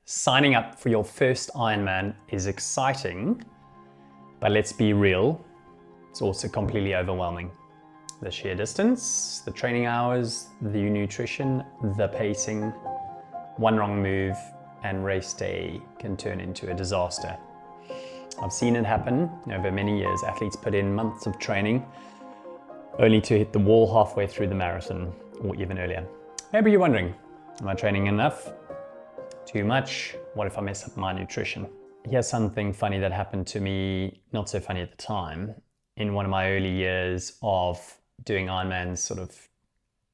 Signing up for your first Ironman is exciting, but let's be real, it's also completely overwhelming. The sheer distance, the training hours, the nutrition, the pacing, one wrong move and race day can turn into a disaster. I've seen it happen over many years. Athletes put in months of training only to hit the wall halfway through the marathon or even earlier. Maybe you're wondering, am I training enough? Too much? What if I mess up my nutrition? Here's something funny that happened to me, not so funny at the time, in one of my early years of doing Ironman's sort of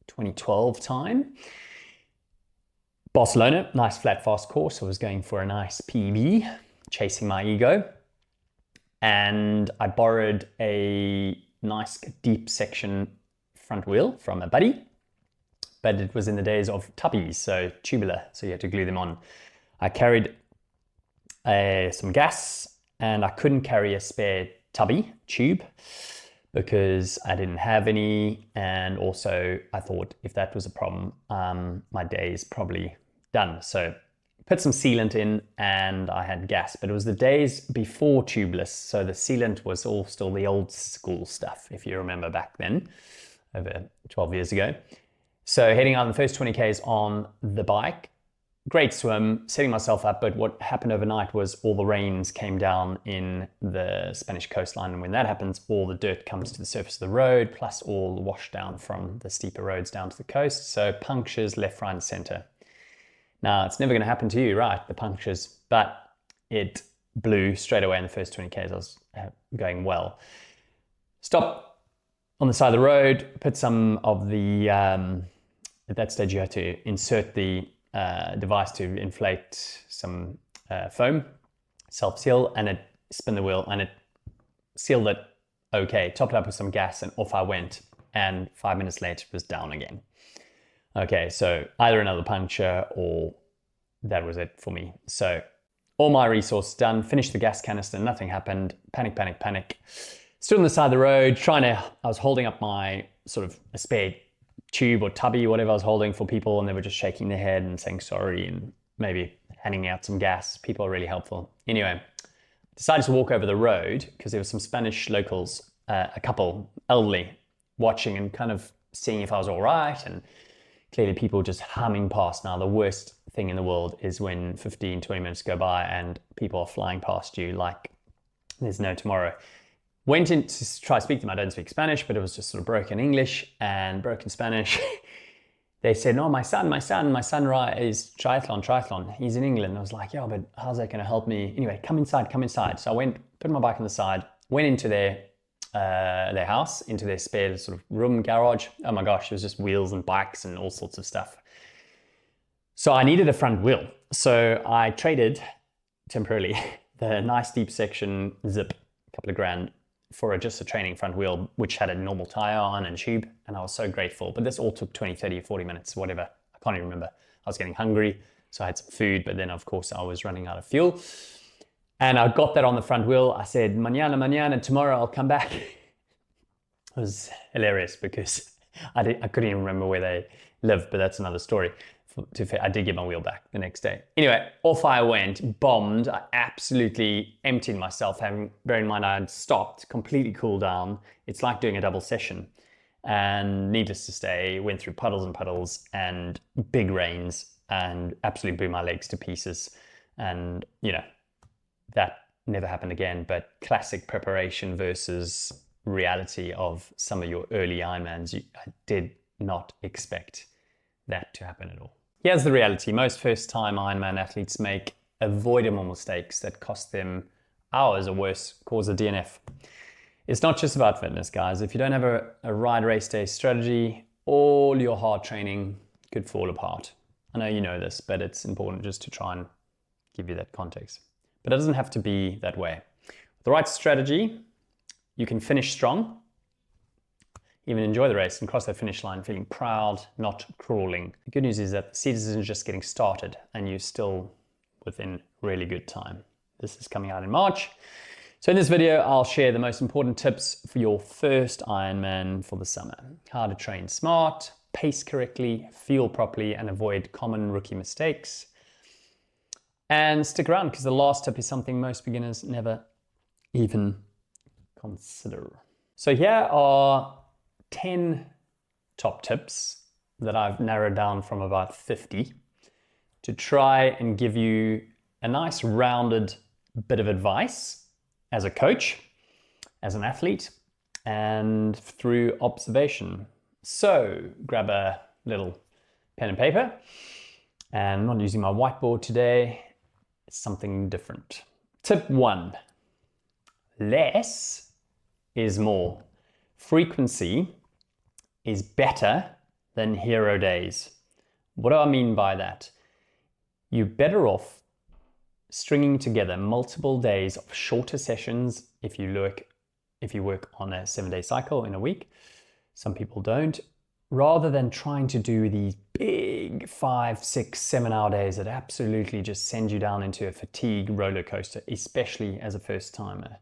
2012 time. Barcelona, nice flat fast course. I was going for a nice PB, chasing my ego. And I borrowed a nice deep section front wheel from a buddy. But it was in the days of tubbies, so tubular, so you had to glue them on. I carried some gas and I couldn't carry a spare tubby tube because I didn't have any, and also I thought if that was a problem, my day is probably done. So put some sealant in and I had gas, but it was the days before tubeless, so the sealant was all still the old school stuff, if you remember back then, over 12 years ago. So heading out on the first 20 Ks on the bike, great swim, setting myself up, but what happened overnight was all the rains came down in the Spanish coastline, and when that happens, all the dirt comes to the surface of the road, plus all the wash down from the steeper roads down to the coast, so punctures left, right and center. Now, it's never going to happen to you, right, the punctures, but it blew straight away in the first 20 Ks. I was going well. Stop on the side of the road, put some of the... At that stage, you had to insert the device to inflate some foam, self-seal, and it spin the wheel, and it sealed it okay. Topped it up with some gas, and off I went. And 5 minutes later, it was down again. Okay, so either another puncture or that was it for me. So all my resources done, finished the gas canister, nothing happened. Panic, panic, panic. Stood on the side of the road, I was holding up my sort of a spare tube or tubby, whatever I was holding for people, and they were just shaking their head and saying sorry and maybe handing out some gas. People are really helpful. Anyway, decided to walk over the road because there were some Spanish locals, a couple, elderly, watching and kind of seeing if I was all right, and clearly people just humming past. Now, the worst thing in the world is when 15, 20 minutes go by and people are flying past you like there's no tomorrow. Went in to try to speak to them. I don't speak Spanish, but it was just sort of broken English and broken Spanish. They said, no, my son is triathlon. He's in England. I was like, yeah, but how's that going to help me? Anyway, come inside. So I went, put my bike on the side, went into their house, into their spare sort of room, garage. Oh my gosh, it was just wheels and bikes and all sorts of stuff. So I needed a front wheel. So I traded temporarily the nice deep section Zip, a couple of grand, for just a training front wheel, which had a normal tire on and tube, and I was so grateful. But this all took 20, 30, 40 minutes, whatever. I can't even remember. I was getting hungry, so I had some food, but then of course I was running out of fuel. And I got that on the front wheel. I said, mañana, tomorrow I'll come back. It was hilarious because I couldn't even remember where they lived, but that's another story. I did get my wheel back the next day. Anyway, off I went, bombed. I absolutely emptied myself, bearing in mind I had stopped, completely cooled down. It's like doing a double session. And needless to say, went through puddles and puddles and big rains and absolutely blew my legs to pieces. And, you know, that never happened again. But classic preparation versus reality of some of your early Ironmans. I did not expect that to happen at all. Here's the reality. Most first-time Ironman athletes make avoidable mistakes that cost them hours or worse, cause a DNF. It's not just about fitness, guys. If you don't have a right race day strategy, all your hard training could fall apart. I know you know this, but it's important just to try and give you that context. But it doesn't have to be that way. With the right strategy, you can finish strong, even enjoy the race and cross that finish line feeling proud, not crawling. The good news is that the season is just getting started and you're still within really good time. This is coming out in March. So in this video, I'll share the most important tips for your first Ironman for the summer. How to train smart, pace correctly, fuel properly, and avoid common rookie mistakes. And stick around because the last tip is something most beginners never even consider. So here are 10 top tips that I've narrowed down from about 50 to try and give you a nice rounded bit of advice as a coach, as an athlete, and through observation. So grab a little pen and paper, and I'm not using my whiteboard today. It's something different. Tip 1, less is more. Frequency is better than hero days. What do I mean by that? You're better off stringing together multiple days of shorter sessions if you work on a 7-day cycle in a week. Some people don't. Rather than trying to do these big 5, 6, 7-hour days that absolutely just send you down into a fatigue roller coaster, especially as a first timer.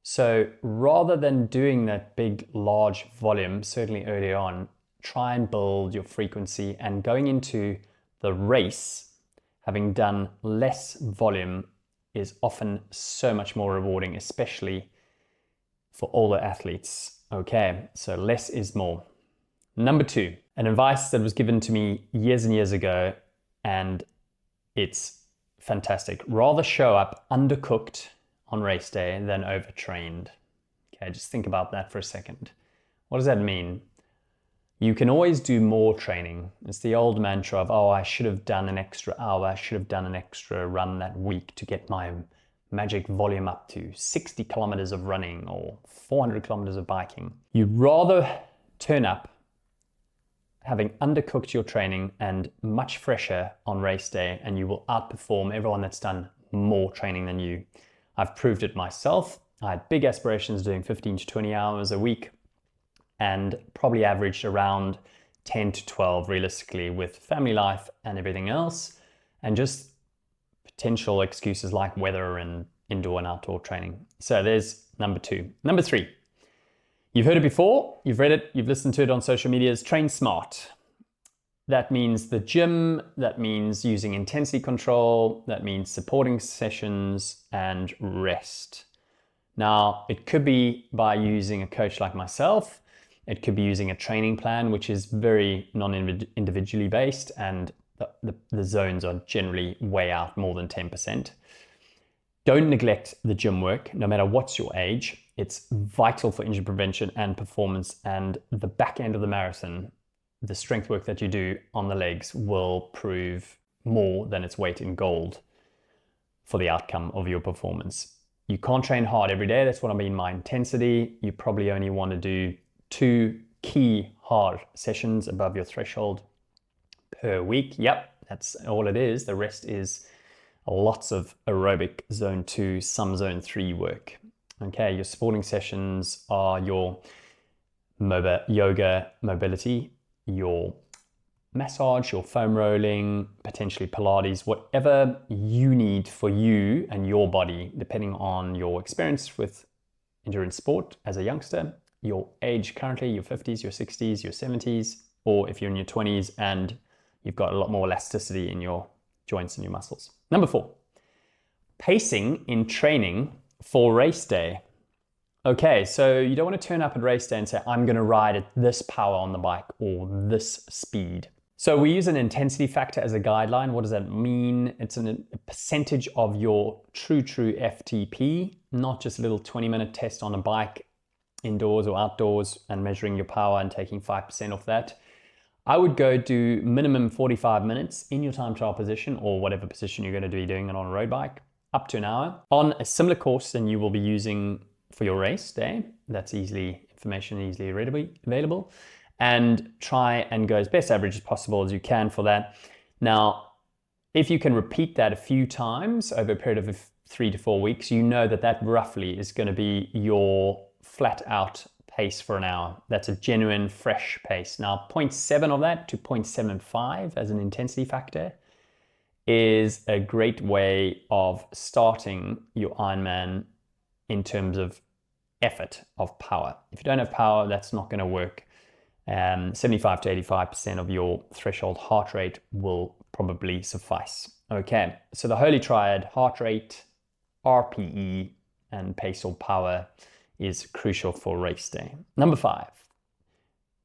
So rather than doing that big, large volume, certainly early on, try and build your frequency, and going into the race, having done less volume is often so much more rewarding, especially for older athletes. Okay, so less is more. Number 2, an advice that was given to me years and years ago, and it's fantastic. Rather show up undercooked on race day than overtrained. Okay, just think about that for a second. What does that mean? You can always do more training. It's the old mantra of, oh, I should have done an extra hour, I should have done an extra run that week to get my magic volume up to 60 kilometers of running or 400 kilometers of biking. You'd rather turn up having undercooked your training and much fresher on race day, and you will outperform everyone that's done more training than you. I've proved it myself. I had big aspirations doing 15 to 20 hours a week and probably averaged around 10 to 12 realistically with family life and everything else, and just potential excuses like weather and indoor and outdoor training. So there's number 2. Number 3, you've heard it before, you've read it, you've listened to it on social medias, train smart. That means the gym, that means using intensity control, that means supporting sessions and rest. Now, it could be by using a coach like myself. It could be using a training plan, which is very non-individually based, and the zones are generally way out more than 10%. Don't neglect the gym work, no matter what's your age. It's vital for injury prevention and performance, and the back end of the marathon, the strength work that you do on the legs will prove more than its weight in gold for the outcome of your performance. You can't train hard every day. That's what I mean by intensity. You probably only want to do 2 key hard sessions above your threshold per week. Yep, that's all it is. The rest is lots of aerobic zone 2, some zone 3 work. Okay, your supporting sessions are your yoga mobility, your massage, your foam rolling, potentially Pilates, whatever you need for you and your body, depending on your experience with endurance sport as a youngster, your age currently, your 50s, your 60s, your 70s, or if you're in your 20s and you've got a lot more elasticity in your joints and your muscles. Number 4, pacing in training for race day. Okay, so you don't want to turn up at race day and say, I'm going to ride at this power on the bike or this speed. So we use an intensity factor as a guideline. What does that mean? It's a percentage of your true FTP, not just a little 20-minute test on a bike indoors or outdoors and measuring your power and taking 5% off that. I would go do minimum 45 minutes in your time trial position or whatever position you're going to be doing it on a road bike, up to an hour on a similar course than you will be using for your race day. That's information easily available, and try and go as best average as possible as you can for that. Now, if you can repeat that a few times over a period of 3 to 4 weeks, you know that roughly is going to be your flat out pace for an hour. That's a genuine fresh pace. Now 0.7 of that to 0.75 as an intensity factor is a great way of starting your Ironman in terms of effort of power. If you don't have power, that's not going to work. 75 to 85% of your threshold heart rate will probably suffice. Okay, so the holy triad, heart rate, RPE, and pace or power is crucial for race day. Number 5,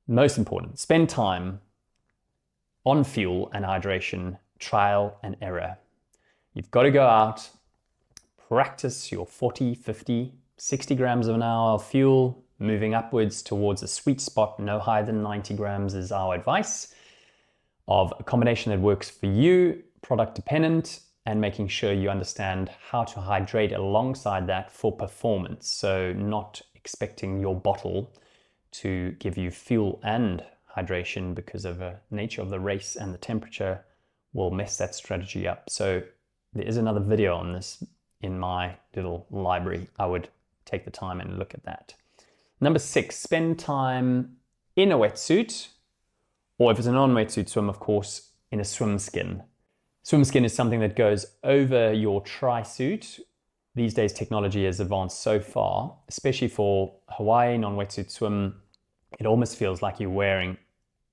most important, spend time on fuel and hydration, trial and error. You've got to go out, practice your 40, 50, 60 grams of an hour of fuel, moving upwards towards a sweet spot, no higher than 90 grams is our advice, of a combination that works for you, product dependent, and making sure you understand how to hydrate alongside that for performance. So not expecting your bottle to give you fuel and hydration because of the nature of the race and the temperature will mess that strategy up. So there is another video on this in my little library. I would take the time and look at that. Number 6, spend time in a wetsuit, or if it's a non-wetsuit swim, of course, in a swim skin. Swim skin is something that goes over your tri-suit. These days, technology has advanced so far, especially for Hawaii non-wetsuit swim. It almost feels like you're wearing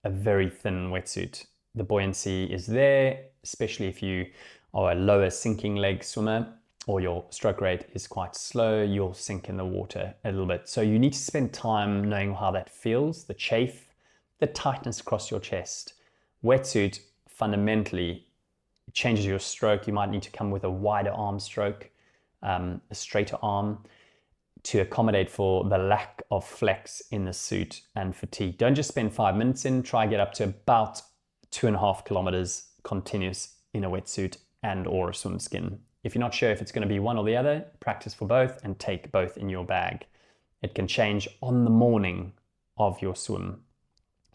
a very thin wetsuit. The buoyancy is there, especially if you are a lower sinking leg swimmer or your stroke rate is quite slow, you'll sink in the water a little bit. So you need to spend time knowing how that feels, the chafe, the tightness across your chest. Wetsuit fundamentally changes your stroke. You might need to come with a wider arm stroke, a straighter arm, to accommodate for the lack of flex in the suit and fatigue. Don't just spend 5 minutes in, try get up to about 2.5 kilometers continuous in a wetsuit and or a swim skin. If you're not sure if it's going to be one or the other, practice for both and take both in your bag. It can change on the morning of your swim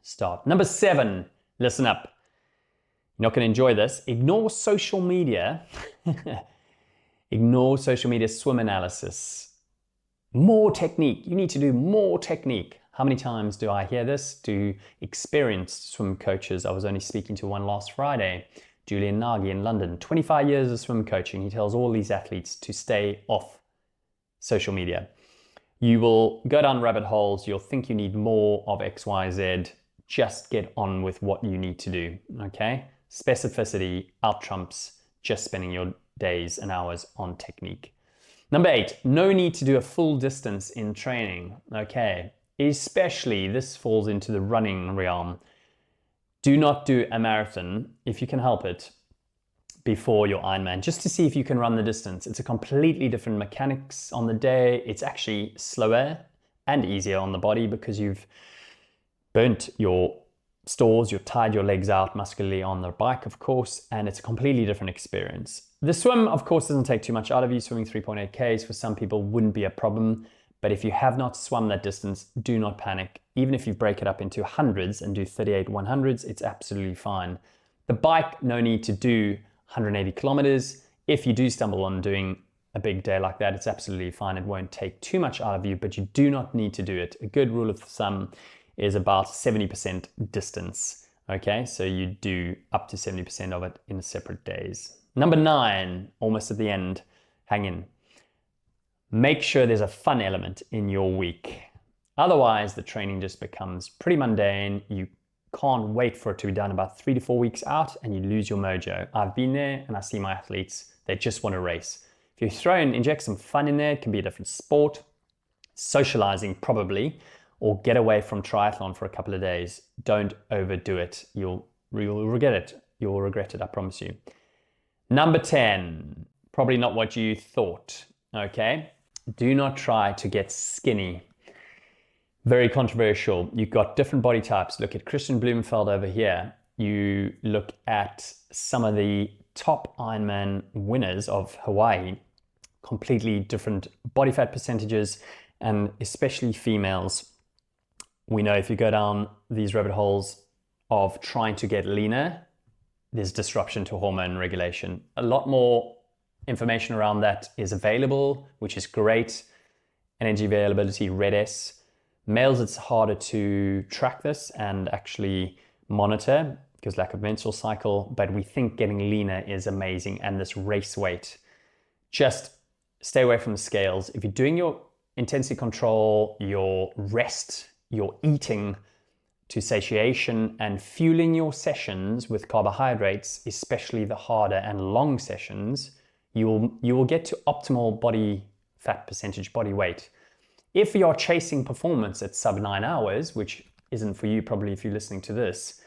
start. Number 7, listen up. You're not going to enjoy this. Ignore social media. Ignore social media swim analysis. More technique. You need to do more technique. How many times do I hear this? Do experienced swim coaches? I was only speaking to one last Friday, Julian Nagy in London. 25 years of swim coaching. He tells all these athletes to stay off social media. You will go down rabbit holes. You'll think you need more of X, Y, Z. Just get on with what you need to do, okay? Specificity out trumps just spending your days and hours on technique. Number 8, no need to do a full distance in training, okay? Especially this falls into the running realm. Do not do a marathon if you can help it before your Ironman, just to see if you can run the distance. It's a completely different mechanics on the day. It's actually slower and easier on the body because you've burnt your stores, you've tired your legs out muscularly on the bike, of course, and it's a completely different experience. The swim, of course, doesn't take too much out of you. Swimming 3.8 Ks for some people wouldn't be a problem, but if you have not swum that distance, do not panic. Even if you break it up into hundreds and do 38 100s, it's absolutely fine. The bike, no need to do 180 kilometers. If you do stumble on doing a big day like that, it's absolutely fine. It won't take too much out of you, but you do not need to do it. A good rule of thumb is about 70% distance. Okay, so you do up to 70% of it in separate days. Number 9, almost at the end, hang in. Make sure there's a fun element in your week. Otherwise, the training just becomes pretty mundane. You can't wait for it to be done about 3 to 4 weeks out and you lose your mojo. I've been there and I see my athletes, they just want to race. If you inject some fun in there, it can be a different sport, socializing probably, or get away from triathlon for a couple of days. Don't overdo it. You'll regret it. You'll regret it, I promise you. Number 10, probably not what you thought, okay? Do not try to get skinny. Very controversial. You've got different body types. Look at Christian Blumenfeld over here. You look at some of the top Ironman winners of Hawaii, completely different body fat percentages, and especially females. We know if you go down these rabbit holes of trying to get leaner, there's disruption to hormone regulation. A lot more information around that is available, which is great. Energy availability, RED-S. Males, it's harder to track this and actually monitor because lack of menstrual cycle, but we think getting leaner is amazing. And this race weight, just stay away from the scales. If you're doing your intensity control, your rest, your eating to satiation and fueling your sessions with carbohydrates, especially the harder and long sessions, you will get to optimal body fat percentage, body weight. If you're chasing performance at sub 9 hours, which isn't for you probably if you're listening to this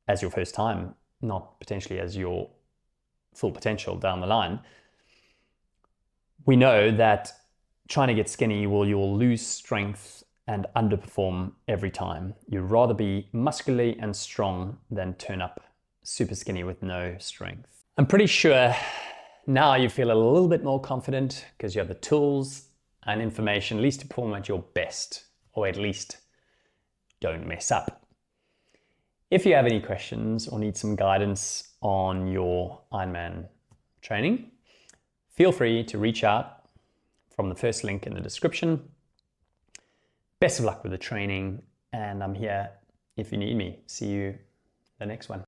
as your first time, not potentially as your full potential down the line, we know that trying to get skinny, you'll lose strength and underperform every time. You'd rather be muscularly and strong than turn up super skinny with no strength. I'm pretty sure now you feel a little bit more confident because you have the tools and information at least to perform at your best, or at least don't mess up. If you have any questions or need some guidance on your Ironman training, feel free to reach out from the first link in the description. Best of luck with the training, and I'm here if you need me. See you the next one.